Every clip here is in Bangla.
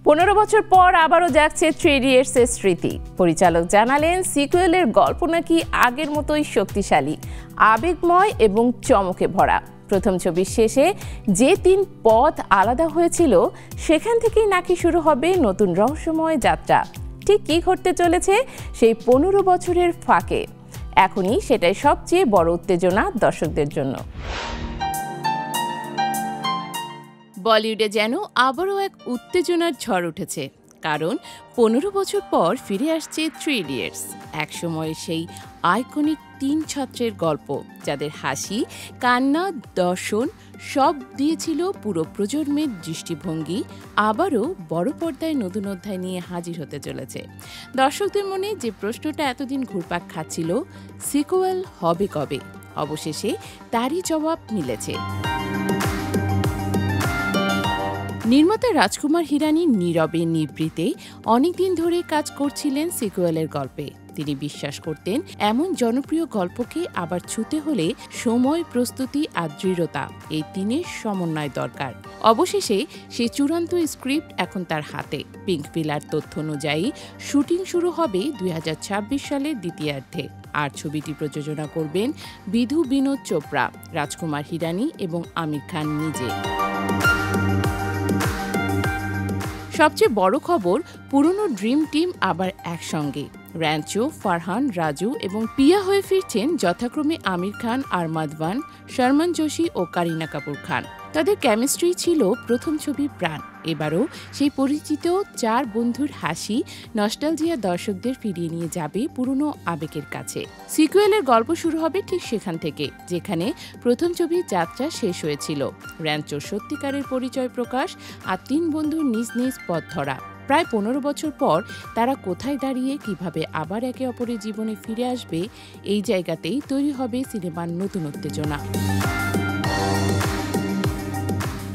15 বছর পর আবারও জাগছে থ্রি ইডিয়টসের স্মৃতি। পরিচালক জানালেন সিকুয়েলের গল্প নাকি আগের মতোই শক্তিশালী, আবেগময় এবং চমকে ভরা। প্রথম ছবির শেষে যে 3 পথ আলাদা হয়েছিল সেখান থেকেই নাকি শুরু হবে নতুন রহস্যময় যাত্রা। ঠিক কী ঘটতে চলেছে সেই 15 বছরের ফাঁকে? এখনই সেটাই সবচেয়ে বড় উত্তেজনা দর্শকদের জন্য। বলিউডে যেন আবারও এক উত্তেজনার ঝড় উঠেছে, কারণ 15 বছর পর ফিরে আসছে থ্রি ইডিয়টস। একসময় সেই আইকনিক 3 ছাত্রের গল্প, যাদের হাসি, কান্না, দর্শন সব দিয়েছিল পুরো প্রজন্মের দৃষ্টিভঙ্গি, আবারও বড় পর্দায় নতুন অধ্যায় নিয়ে হাজির হতে চলেছে। দর্শকদের মনে যে প্রশ্নটা এতদিন ঘুরপাক খাচ্ছিল, সিকুয়েল হবে কবে, অবশেষে তারই জবাব মিলেছে। নির্মাতা রাজকুমার হিরানি নীরবে নিভৃতে অনেকদিন ধরে কাজ করছিলেন সিকুয়েলের গল্পে। তিনি বিশ্বাস করতেন এমন জনপ্রিয় গল্পকে আবার ছুঁতে হলে সময়, প্রস্তুতি আর দৃঢ়তা, এই 3-এর সমন্বয় দরকার। অবশেষে সেই চূড়ান্ত স্ক্রিপ্ট এখন তার হাতে। পিঙ্ক পিলার তথ্য অনুযায়ী শুটিং শুরু হবে 2026 সালের দ্বিতীয়ার্ধে। আর ছবিটি প্রযোজনা করবেন বিধু বিনোদ চোপড়া, রাজকুমার হিরানি এবং আমির খান নিজে। সবচেয়ে বড় খবর, পুরনো ড্রিম টিম আবার একসঙ্গে। র্যাঞ্চো, ফারহান, রাজু এবং পিয়া হয়ে ফিরছেন যথাক্রমে আমির খান, আরমাদ ওয়ান, শর্মন জোশী ও কারিনা কাপুর খান। তাদের কেমিস্ট্রি ছিল প্রথম ছবির প্রাণ। এবারও সেই পরিচিত 4 বন্ধুর হাসি, নস্টালজিয়া দর্শকদের ফিরিয়ে নিয়ে যাবে পুরনো আবেগের কাছে। সিকুয়েলের গল্প শুরু হবে ঠিক সেখান থেকে, যেখানে প্রথম ছবির যাত্রা শেষ হয়েছিল। র্যাঞ্চোর সত্যিকারের পরিচয় প্রকাশ আর 3 বন্ধুর নিজ নিজ পথ ধরা। প্রায় 15 বছর পর তারা কোথায় দাঁড়িয়ে কিভাবে আবার একে অপরের জীবনে ফিরে আসবে, এই জায়গাতেই তৈরি হবে সিনেমার নতুন উত্তেজনা।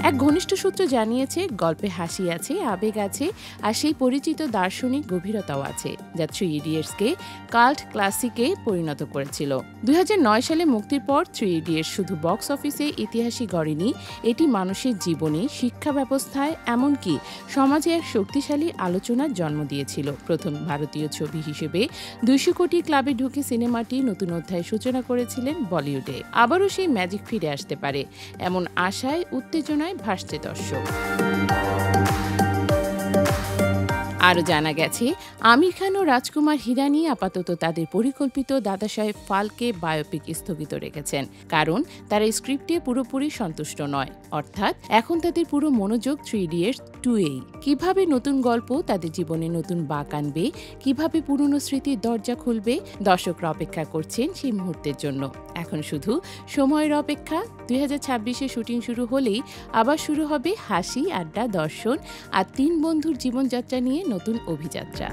এক ঘনিষ্ঠ সূত্র জানিয়েছে, গল্পে হাসি আছে, আবেগ আছে, আর সেই পরিচিত দার্শনিক গভীরতাও আছে, যা থ্রি ইডিয়টসকে কাল্ট ক্লাসিকে পরিণত করেছিল। 2009 সালে মুক্তির পর থ্রি ইডিয়টস শুধু বক্স অফিসে ইতিহাসই গড়েনি, এটি মানুষের জীবনে, শিক্ষা ব্যবস্থায়, এমনকি সমাজে এক শক্তিশালী আলোচনার জন্ম দিয়েছিল। প্রথম ভারতীয় ছবি হিসেবে 200 কোটি ক্লাবে ঢুকে সিনেমাটি নতুন অধ্যায়ের সূচনা করেছিলেন বলিউডে। আবারও সেই ম্যাজিক ফিরে আসতে পারে, এমন আশায়, উত্তেজনায় ভাসছে দর্শক। আরও জানা গেছে, আমির খান ও রাজকুমার হিরানি আপাতত তাদের পরিকল্পিত দাদা সাহেব ফালকে বায়োপিক স্থগিত রেখেছেন, কারণ তারা স্ক্রিপ্টে পুরোপুরি সন্তুষ্ট নয়। অর্থাৎ এখন তাদের পুরো মনোযোগ থ্রি ইডিয়টস 2-এই। কিভাবে নতুন গল্প তাদের জীবনে নতুন বাঁক আনবে, কিভাবে পুরনো স্মৃতির দরজা খুলবে, দর্শকরা অপেক্ষা করছেন সেই মুহূর্তের জন্য। এখন শুধু সময়ের অপেক্ষা। 2026-এ শুটিং শুরু হলেই আবার শুরু হবে হাসি, আড্ডা, দর্শন আর 3 বন্ধুর জীবনযাত্রা নিয়ে নতুন অভিযাত্রা।